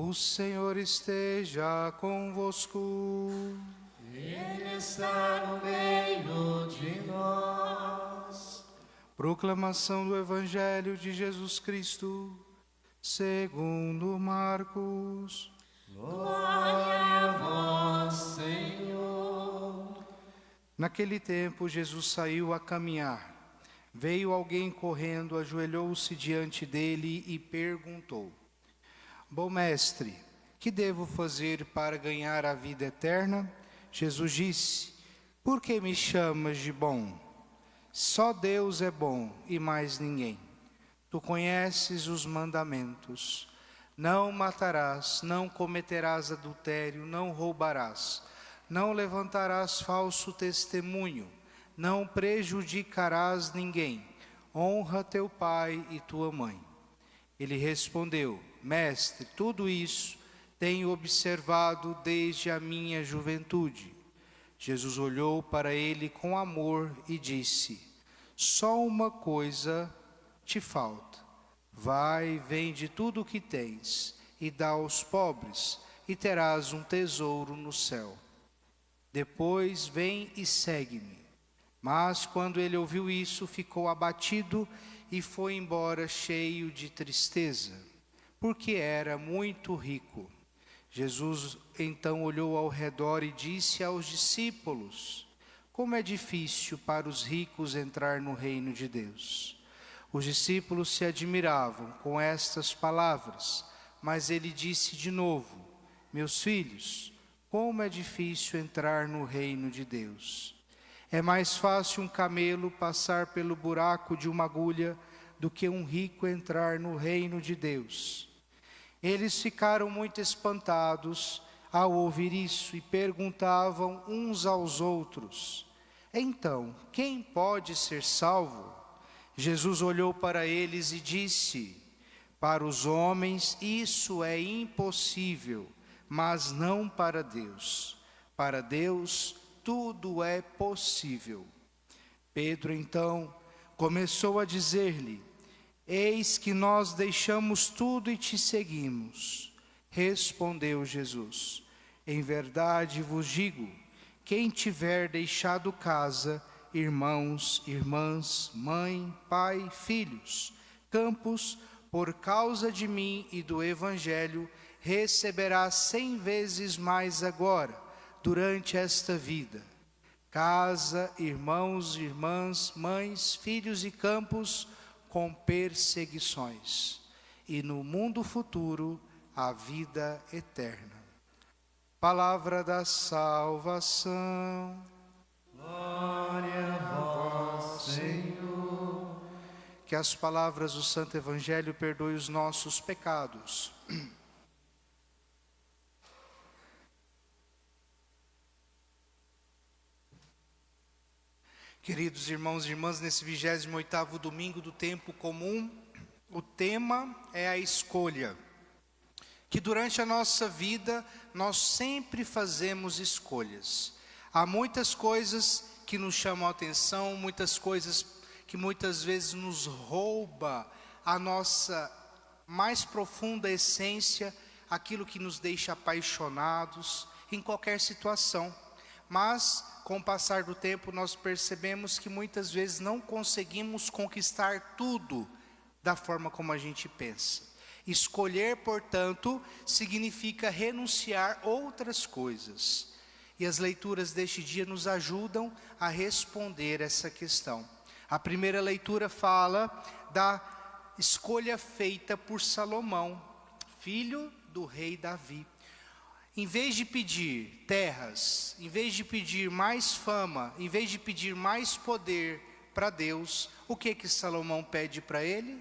O Senhor esteja convosco. Ele está no meio de nós. Proclamação do Evangelho de Jesus Cristo, segundo Marcos. Glória a vós, Senhor. Naquele tempo, Jesus saiu a caminhar. Veio alguém correndo, ajoelhou-se diante dele e perguntou: Bom mestre, que devo fazer para ganhar a vida eterna? Jesus disse: Por que me chamas de bom? Só Deus é bom e mais ninguém. Tu conheces os mandamentos: não matarás, não cometerás adultério, não roubarás, não levantarás falso testemunho, não prejudicarás ninguém, honra teu pai e tua mãe. Ele respondeu: Mestre, tudo isso tenho observado desde a minha juventude. Jesus olhou para ele com amor e disse: Só uma coisa te falta. Vai, vende tudo o que tens e dá aos pobres, e terás um tesouro no céu. Depois vem e segue-me. Mas quando ele ouviu isso, ficou abatido e foi embora cheio de tristeza, porque era muito rico. Jesus então olhou ao redor e disse aos discípulos: Como é difícil para os ricos entrar no reino de Deus. Os discípulos se admiravam com estas palavras, mas ele disse de novo: Meus filhos, como é difícil entrar no reino de Deus. É mais fácil um camelo passar pelo buraco de uma agulha do que um rico entrar no reino de Deus. Eles ficaram muito espantados ao ouvir isso e perguntavam uns aos outros: Então, quem pode ser salvo? Jesus olhou para eles e disse: Para os homens isso é impossível, mas não para Deus. Para Deus tudo é possível. Pedro então começou a dizer-lhe: Eis que nós deixamos tudo e te seguimos. Respondeu Jesus: Em verdade vos digo, quem tiver deixado casa, irmãos, irmãs, mãe, pai, filhos, campos, por causa de mim e do Evangelho, receberá 100 vezes mais agora, durante esta vida: casa, irmãos, irmãs, mães, filhos e campos, com perseguições, e no mundo futuro a vida eterna. Palavra da salvação. Glória a vós, Senhor. Que as palavras do Santo Evangelho perdoem os nossos pecados. Queridos irmãos e irmãs, nesse 28º domingo do tempo comum, o tema é a escolha. Que durante a nossa vida nós sempre fazemos escolhas. Há muitas coisas que nos chamam a atenção, muitas coisas que muitas vezes nos rouba a nossa mais profunda essência, aquilo que nos deixa apaixonados em qualquer situação. Mas, com o passar do tempo, nós percebemos que muitas vezes não conseguimos conquistar tudo da forma como a gente pensa. Escolher, portanto, significa renunciar outras coisas. E as leituras deste dia nos ajudam a responder essa questão. A primeira leitura fala da escolha feita por Salomão, filho do rei Davi. Em vez de pedir terras, em vez de pedir mais fama, em vez de pedir mais poder para Deus, o que Salomão pede para ele?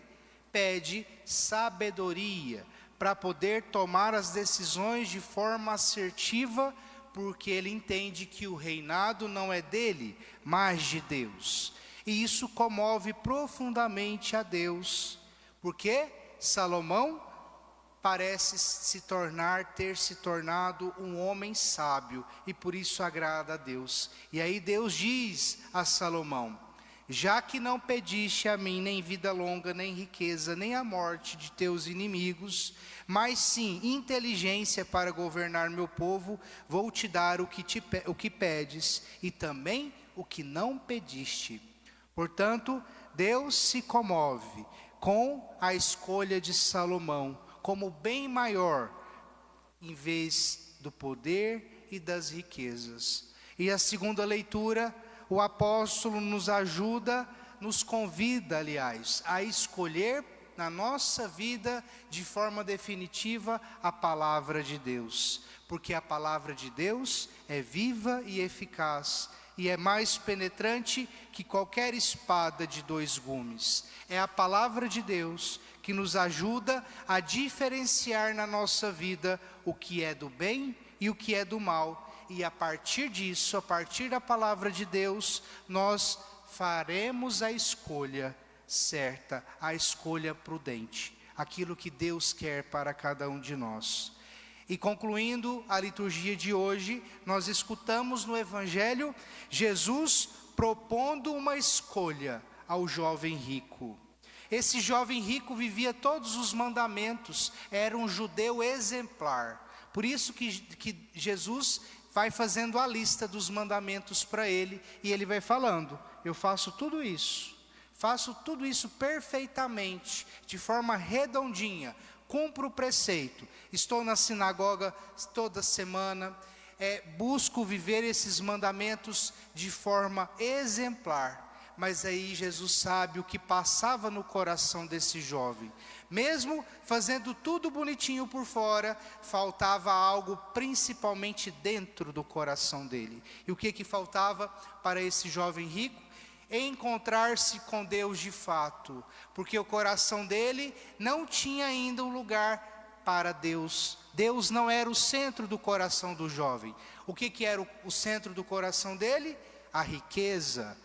Pede sabedoria para poder tomar as decisões de forma assertiva, porque ele entende que o reinado não é dele, mas de Deus. E isso comove profundamente a Deus, porque Salomão parece ter se tornado um homem sábio, e por isso agrada a Deus. E aí Deus diz a Salomão já que não pediste a mim nem vida longa, nem riqueza, nem a morte de teus inimigos, mas sim inteligência para governar meu povo, vou te dar o que pedes e também o que não pediste. Portanto, Deus se comove com a escolha de Salomão como bem maior, em vez do poder e das riquezas. E a segunda leitura, o apóstolo nos ajuda, nos convida, aliás, a escolher na nossa vida, de forma definitiva, a palavra de Deus. Porque a palavra de Deus é viva e eficaz, e é mais penetrante que qualquer espada de 2 gumes. É a palavra de Deus que nos ajuda a diferenciar na nossa vida o que é do bem e o que é do mal. E a partir disso, a partir da palavra de Deus, nós faremos a escolha certa, a escolha prudente, aquilo que Deus quer para cada um de nós. E concluindo a liturgia de hoje, nós escutamos no Evangelho Jesus propondo uma escolha ao jovem rico. Esse jovem rico vivia todos os mandamentos, era um judeu exemplar. Por isso que Jesus vai fazendo a lista dos mandamentos para ele, e ele vai falando: eu faço tudo isso perfeitamente, de forma redondinha, cumpro o preceito, estou na sinagoga toda semana, busco viver esses mandamentos de forma exemplar. Mas aí Jesus sabe o que passava no coração desse jovem. Mesmo fazendo tudo bonitinho por fora, faltava algo principalmente dentro do coração dele. E o que faltava para esse jovem rico? Encontrar-se com Deus de fato, porque o coração dele não tinha ainda um lugar para Deus. Deus não era o centro do coração do jovem. O que era o centro do coração dele? A riqueza,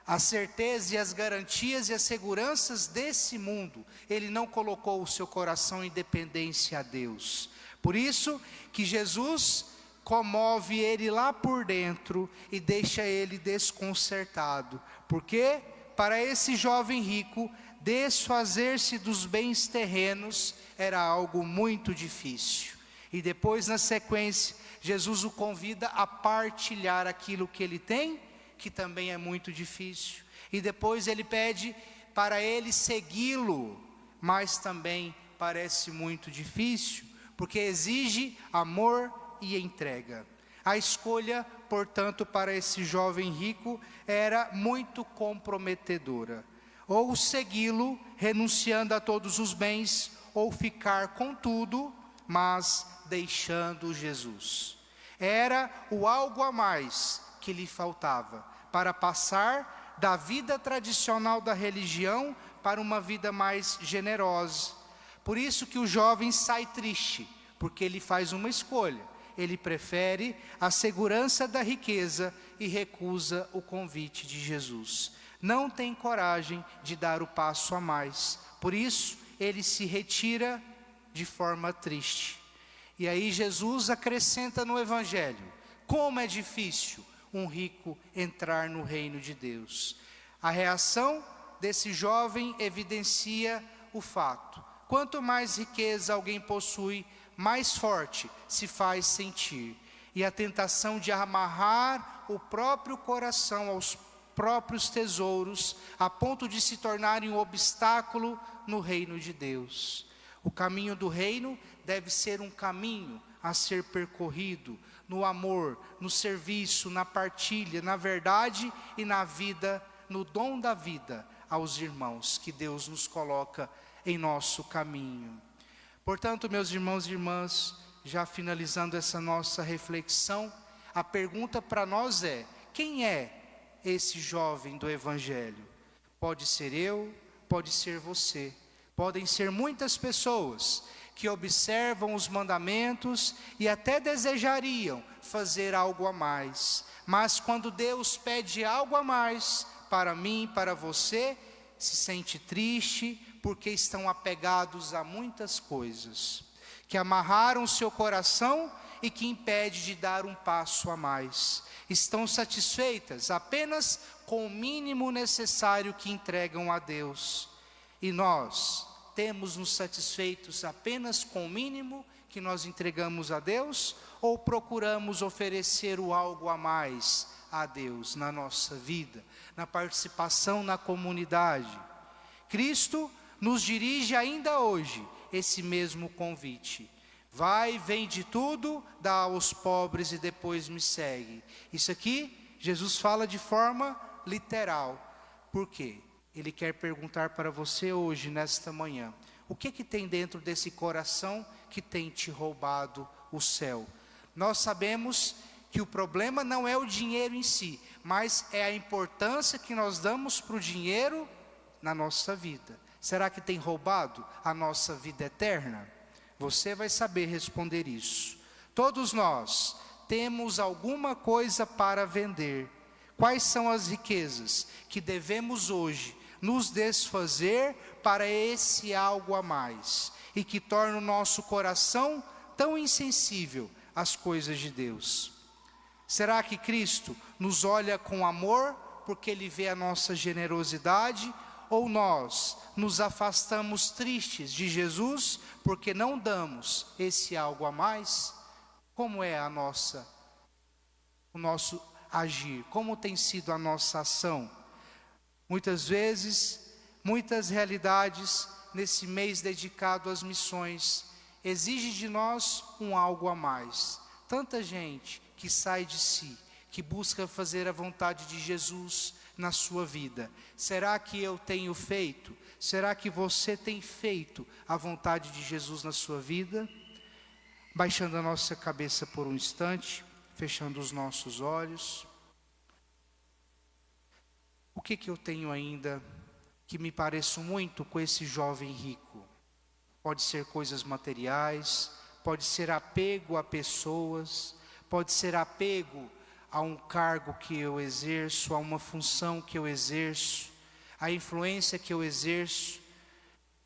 a certeza e as garantias e as seguranças desse mundo. Ele não colocou o seu coração em dependência a Deus. Por isso que Jesus comove ele lá por dentro e deixa ele desconcertado. Porque para esse jovem rico, desfazer-se dos bens terrenos era algo muito difícil. E depois, na sequência, Jesus o convida a partilhar aquilo que ele tem, que também é muito difícil. E depois ele pede para ele segui-lo, mas também parece muito difícil, porque exige amor e entrega. A escolha, portanto, para esse jovem rico era muito comprometedora. Ou segui-lo, renunciando a todos os bens, ou ficar com tudo, mas deixando Jesus. Era o algo a mais que lhe faltava, para passar da vida tradicional da religião para uma vida mais generosa. Por isso que o jovem sai triste, porque ele faz uma escolha. Ele prefere a segurança da riqueza e recusa o convite de Jesus. Não tem coragem de dar o passo a mais. Por isso, ele se retira de forma triste. E aí Jesus acrescenta no Evangelho: como é difícil um rico entrar no reino de Deus. A reação desse jovem evidencia o fato: quanto mais riqueza alguém possui, mais forte se faz sentir. E a tentação de amarrar o próprio coração aos próprios tesouros, a ponto de se tornarem um obstáculo no reino de Deus. O caminho do reino deve ser um caminho a ser percorrido no amor, no serviço, na partilha, na verdade e na vida, no dom da vida aos irmãos que Deus nos coloca em nosso caminho. Portanto, meus irmãos e irmãs, já finalizando essa nossa reflexão, a pergunta para nós é: quem é esse jovem do Evangelho? Pode ser eu, pode ser você, podem ser muitas pessoas que observam os mandamentos e até desejariam fazer algo a mais, mas quando Deus pede algo a mais para mim, para você, se sente triste, porque estão apegados a muitas coisas, que amarraram seu coração e que impede de dar um passo a mais. Estão satisfeitas apenas com o mínimo necessário que entregam a Deus. E nós temos nos satisfeitos apenas com o mínimo que nós entregamos a Deus, ou procuramos oferecer o algo a mais a Deus na nossa vida, na participação na comunidade? Cristo nos dirige ainda hoje esse mesmo convite. Vai, vende tudo, dá aos pobres e depois me segue. Isso aqui, Jesus fala de forma literal. Por quê? Ele quer perguntar para você hoje, nesta manhã, o que tem dentro desse coração que tem te roubado o céu? Nós sabemos que o problema não é o dinheiro em si, mas é a importância que nós damos para o dinheiro na nossa vida. Será que tem roubado a nossa vida eterna? Você vai saber responder isso. Todos nós temos alguma coisa para vender. Quais são as riquezas que devemos hoje nos desfazer para esse algo a mais, e que torna o nosso coração tão insensível às coisas de Deus? Será que Cristo nos olha com amor porque Ele vê a nossa generosidade, ou nós nos afastamos tristes de Jesus porque não damos esse algo a mais? Como é o nosso agir? Como tem sido a nossa ação? Muitas vezes, muitas realidades nesse mês dedicado às missões exige de nós um algo a mais. Tanta gente que sai de si, que busca fazer a vontade de Jesus na sua vida. Será que eu tenho feito? Será que você tem feito a vontade de Jesus na sua vida? Baixando a nossa cabeça por um instante, fechando os nossos olhos. O que eu tenho ainda que me pareço muito com esse jovem rico? Pode ser coisas materiais, pode ser apego a pessoas, pode ser apego a um cargo que eu exerço, a uma função que eu exerço, a influência que eu exerço,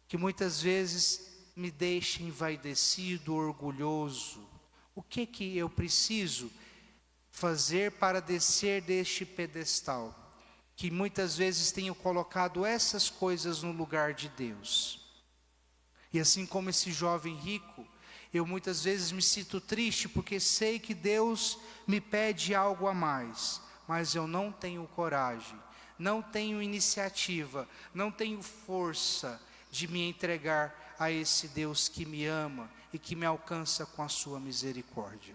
que muitas vezes me deixa envaidecido, orgulhoso. O que eu preciso fazer para descer deste pedestal? Que muitas vezes tenho colocado essas coisas no lugar de Deus. E assim como esse jovem rico, eu muitas vezes me sinto triste porque sei que Deus me pede algo a mais, mas eu não tenho coragem, não tenho iniciativa, não tenho força de me entregar a esse Deus que me ama e que me alcança com a sua misericórdia.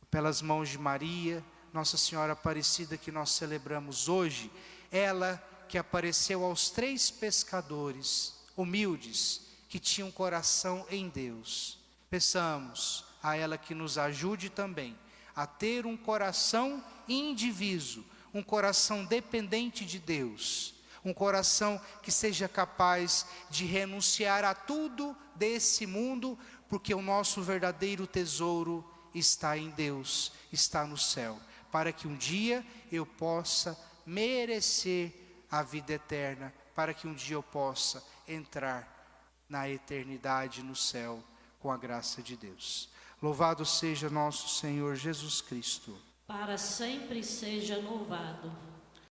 Pelas mãos de Maria, Nossa Senhora Aparecida, que nós celebramos hoje, ela que apareceu aos 3 pescadores humildes que tinham coração em Deus. Peçamos a ela que nos ajude também a ter um coração indiviso, um coração dependente de Deus, um coração que seja capaz de renunciar a tudo desse mundo, porque o nosso verdadeiro tesouro está em Deus, está no céu, para que um dia eu possa merecer a vida eterna, para que um dia eu possa entrar na eternidade no céu com a graça de Deus. Louvado seja nosso Senhor Jesus Cristo. Para sempre seja louvado.